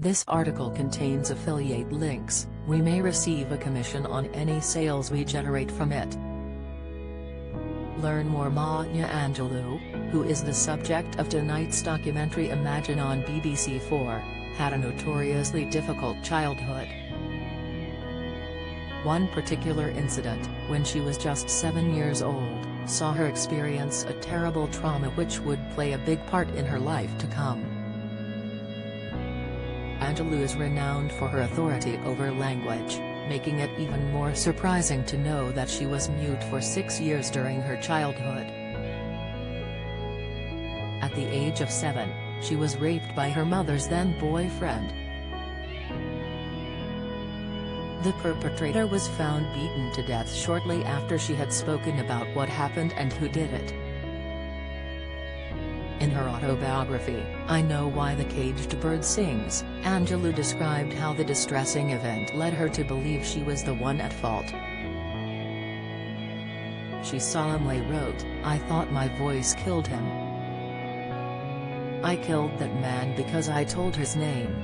This article contains affiliate links. We may receive a commission on any sales we generate from it. Learn more. Maya Angelou, who is the subject of tonight's documentary Imagine on BBC4, had a notoriously difficult childhood. One particular incident, when she was just 7 years old, saw her experience a terrible trauma which would play a big part in her life to come. Angelou is renowned for her authority over language, making it even more surprising to know that she was mute for 6 years during her childhood. At the age of 7, she was raped by her mother's then-boyfriend. The perpetrator was found beaten to death shortly after she had spoken about what happened and who did it. In her autobiography, I Know Why the Caged Bird Sings, Angelou described how the distressing event led her to believe she was the one at fault. She solemnly wrote, "I thought my voice killed him. I killed that man because I told his name."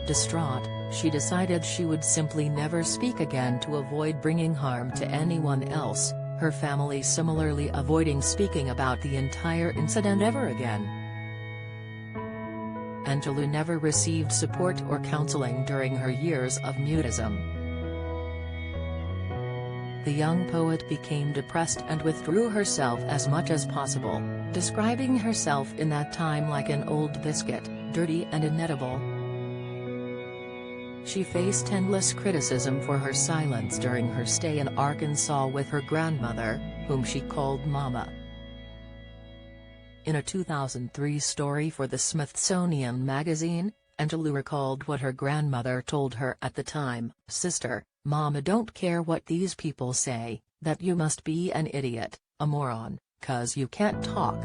Distraught, she decided she would simply never speak again to avoid bringing harm to anyone else, her family similarly avoiding speaking about the entire incident ever again. Angelou never received support or counseling during her years of mutism. The young poet became depressed and withdrew herself as much as possible, describing herself in that time like an old biscuit, dirty and inedible. She faced endless criticism for her silence during her stay in Arkansas with her grandmother, whom she called Mama. In a 2003 story for the Smithsonian Magazine, Angelou recalled what her grandmother told her at the time: "Sister, Mama don't care what these people say, that you must be an idiot, a moron, 'cause you can't talk.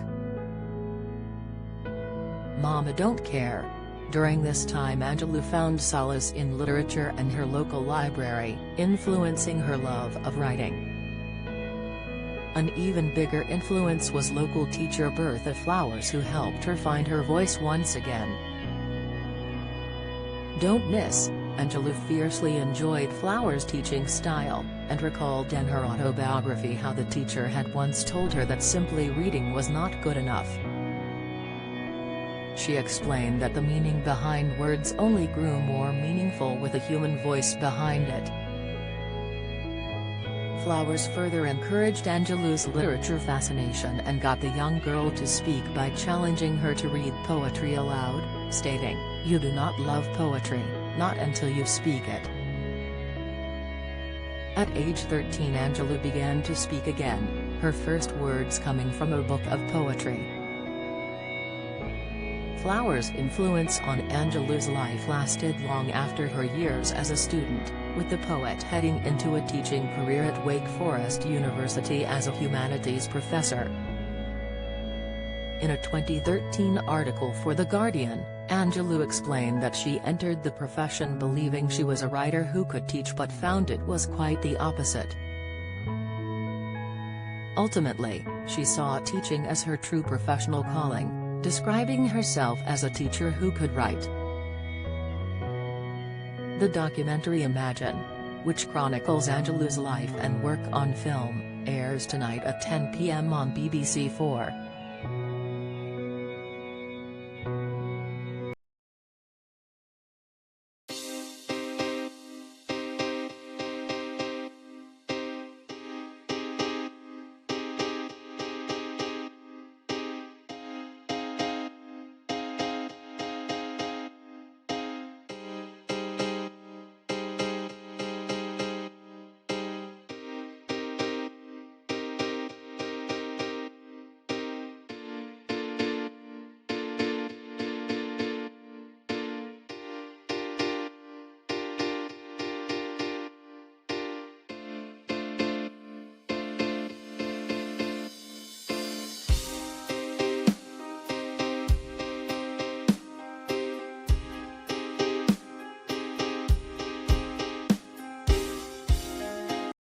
Mama don't care." During this time Angelou found solace in literature and her local library, influencing her love of writing. An even bigger influence was local teacher Bertha Flowers, who helped her find her voice once again. Don't miss, Angelou fiercely enjoyed Flowers' teaching style, and recalled in her autobiography how the teacher had once told her that simply reading was not good enough. She explained that the meaning behind words only grew more meaningful with a human voice behind it. Flowers further encouraged Angelou's literature fascination and got the young girl to speak by challenging her to read poetry aloud, stating, "You do not love poetry, not until you speak it." At age 13 Angelou began to speak again, her first words coming from a book of poetry. Flowers' influence on Angelou's life lasted long after her years as a student, with the poet heading into a teaching career at Wake Forest University as a humanities professor. In a 2013 article for The Guardian, Angelou explained that she entered the profession believing she was a writer who could teach, but found it was quite the opposite. Ultimately, she saw teaching as her true professional calling, describing herself as a teacher who could write. The documentary Imagine, which chronicles Angelou's life and work on film, airs tonight at 10 p.m. on BBC4.